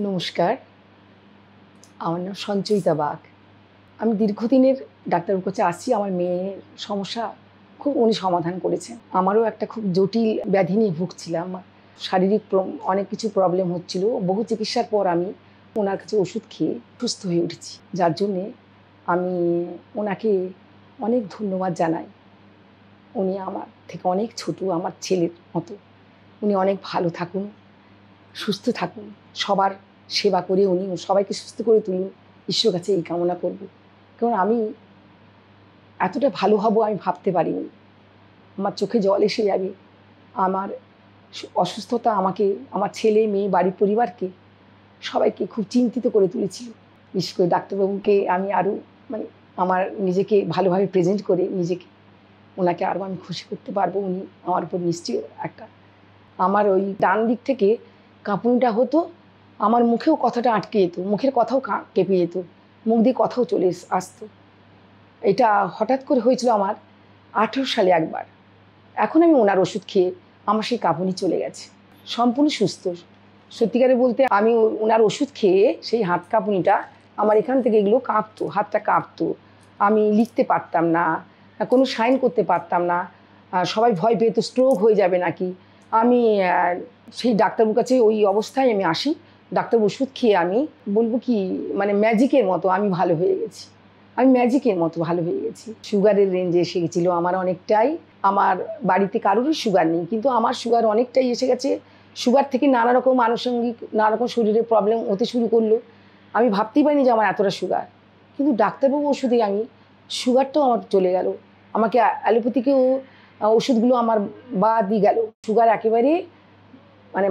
নমস্কার, আমার নাম সঞ্চয়িতা বাগ। আমি দীর্ঘদিনের ডাক্তারের কাছে আসছি। আমার মেয়ের সমস্যা খুব উনি সমাধান করেছেন। আমারও একটা খুব জটিল ব্যাধি নিয়ে ভুগছিলাম। শারীরিক অনেক কিছু প্রবলেম হচ্ছিল। বহু চিকিৎসার পর আমি ওনার কাছে ওষুধ খেয়ে সুস্থ হয়ে উঠেছি। যার জন্যে আমি ওনাকে অনেক ধন্যবাদ জানাই। উনি আমার থেকে অনেক ছোট, আমার ছেলের মতো। উনি অনেক ভালো থাকুন, সুস্থ থাকুন, সবার সেবা করে উনি সবাইকে সুস্থ করে তুলুন, ঈশ্বরের কাছে এই কামনা করব। কারণ আমি এতটা ভালো হব আমি ভাবতে পারিনি। আমার চোখে জল এসে যাবে। আমার অসুস্থতা আমাকে, আমার ছেলে মেয়ে, বাড়ির পরিবারকে সবাইকে খুব চিন্তিত করে তুলেছিল। বিশেষ করে ডাক্তারবাবুকে আমি আরও আমার নিজেকে ভালোভাবে প্রেজেন্ট করে নিজেকে ওনাকে আরও আমি খুশি করতে পারবো। উনি আমার উপর নিশ্চয়ই একটা, আমার ওই ডান দিক থেকে কাঁপুনিটা হতো, আমার মুখেও কথাটা আটকে যেত, মুখের কথাও কেঁপে যেত, মুখ দিয়ে কথাও চলে আসতো। এটা হঠাৎ করে হয়েছিল আমার 18 সালে একবার। এখন আমি ওনার ওষুধ খেয়ে আমার সেই কাঁপুনি চলে গেছে, সম্পূর্ণ সুস্থ। সত্যিকারে বলতে আমি ওনার ওষুধ খেয়ে সেই হাত কাঁপুনিটা আমার এখান থেকে এগুলো কাঁপতো, হাতটা কাঁপতো, আমি লিখতে পারতাম না, কোনো সাইন করতে পারতাম না। সবাই ভয় পেতো স্ট্রোক হয়ে যাবে নাকি। আমি সেই ডাক্তারবাবুর কাছে ওই অবস্থায় আমি আসি। ডাক্তার ওষুধ খেয়ে আমি বলবো কি ম্যাজিকের মতো আমি ভালো হয়ে গেছি। আমি ম্যাজিকের মতো ভালো হয়ে গেছি। সুগারের রেঞ্জে এসে গেছিলো আমার অনেকটাই। আমার বাড়িতে কারোরই সুগার নেই, কিন্তু আমার সুগার অনেকটাই এসে গেছে। সুগার থেকে নানা রকম আনুষঙ্গিক নানা রকম শরীরের প্রবলেম হতে শুরু করলো। আমি ভাবতেই পারিনি যে আমার এতটা সুগার, কিন্তু ডাক্তারবাবু ওষুধে আমি সুগারটাও আমার চলে গেল। আমাকে অ্যালোপ্যাথিকেও ওষুধগুলো আমার বাদই গেল। সুগার একেবারে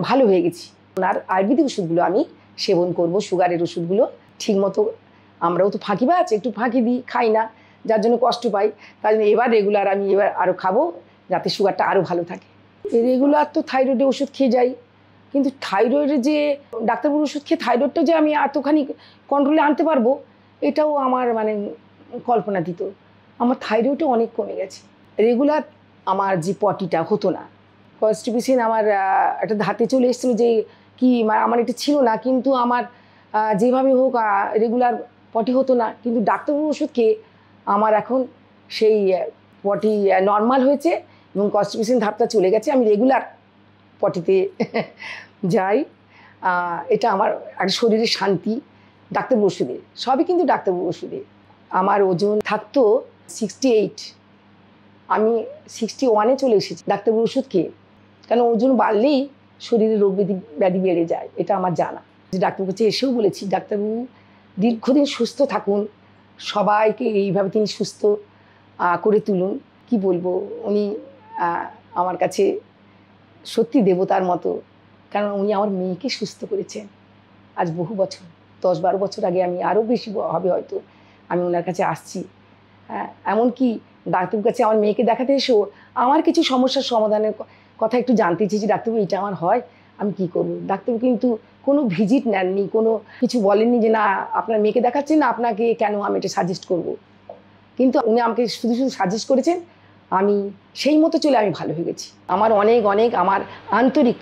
ভালো হয়ে গেছি। ওনার আয়ুর্বেদিক ওষুধগুলো আমি সেবন করব, সুগারের ওষুধগুলো ঠিকমতো। আমরাও তো ফাঁকিবাজ, একটু ফাঁকি দিই, খাই না, যার জন্য কষ্ট পাই। তাই জন্য এবার রেগুলার আমি আরও খাবো, যাতে সুগারটা আরও ভালো থাকে। রেগুলার তো থাইরয়েডের ওষুধ খেয়ে যাই, কিন্তু থাইরয়েডের যে ডাক্তারবাবুর ওষুধ খেয়ে থাইরয়েডটা যে আমি এতখানি কন্ট্রোলে আনতে পারবো, এটাও আমার কল্পনাতীত। আমার থাইরয়েডও অনেক কমে গেছে। রেগুলার আমার যে পটিটা হতো না, কনস্টিপেশন আমার একটা ধাতে চলে এসেছিলো, যে কি আমার এটা ছিল না, কিন্তু আমার যেভাবে হোক রেগুলার পটি হতো না। কিন্তু ডাক্তারবাবুর ওষুধ খেয়ে আমার এখন সেই পটি নর্মাল হয়েছে এবং কনস্টিপেশন ধাপটা চলে গেছে। আমি রেগুলার পটিতে যাই। এটা আমার একটা শরীরের শান্তি। ডাক্তারবাবুর ওষুধে সবই, কিন্তু ডাক্তারবাবুর ওষুধে। আমার ওজন থাকতো 68, আমি 61-এ চলে এসেছি ডাক্তারবাবুর ওষুধ খেয়ে। কেন ওজন বাড়লেই শরীরে রোগ ব্যাধি বেড়ে যায়, এটা আমার জানা। যে ডাক্তারবাবুর কাছে এসেও বলেছি, ডাক্তারবাবু দীর্ঘদিন সুস্থ থাকুন, সবাইকে এইভাবে তিনি সুস্থ করে তুলুন। কি বলবো, উনি আমার কাছে সত্যি দেবতার মতো। কারণ উনি আমার মেয়েকে সুস্থ করেছেন। আজ বহু বছর, 10-12 বছর আগে, আমি আরও বেশি হবে হয়তো, আমি ওনার কাছে আসছি। এমনকি ডাক্তারবাবুর কাছে আমার মেয়েকে দেখাতে এসেও আমার কিছু সমস্যার সমাধানের কথা একটু জানতে চেয়েছি, ডাক্তারবাবু এটা আমার হয়, আমি কী করবো। ডাক্তারবাবু কিন্তু কোনো ভিজিট নেননি, কোনো কিছু বলেননি যে না আপনার মেয়েকে দেখাচ্ছেন না, আপনাকে কেন আমি এটা সাজেস্ট করব। কিন্তু উনি আমাকে শুধু শুধু সাজেস্ট করেছেন, আমি সেই মতো চলে আমি ভালো হয়ে গেছি। আমার অনেক অনেক আমার আন্তরিক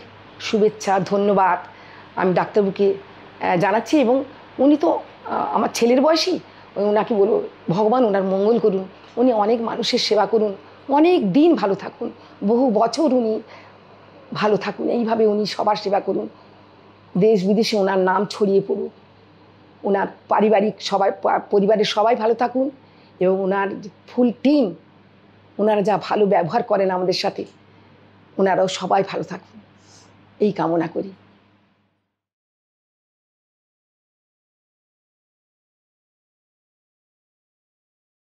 শুভেচ্ছা, ধন্যবাদ আমি ডাক্তারবাবুকে জানাচ্ছি। এবং উনি তো আমার ছেলের বয়সী, ওনাকে বলবো ভগবান ওনার মঙ্গল করুন, উনি অনেক মানুষের সেবা করুন, অনেক দিন ভালো থাকুন, বহু বছর উনি ভালো থাকুন, এইভাবে উনি সবার সেবা করুন, দেশ বিদেশে ওনার নাম ছড়িয়ে পড়ুক, ওনার পারিবারিক সবাই, পরিবারের সবাই ভালো থাকুন, এবং ওনার ফুল টিম, ওনারা যা ভালো ব্যবহার করেন আমাদের সাথে, ওনারাও সবাই ভালো থাকুন, এই কামনা করি।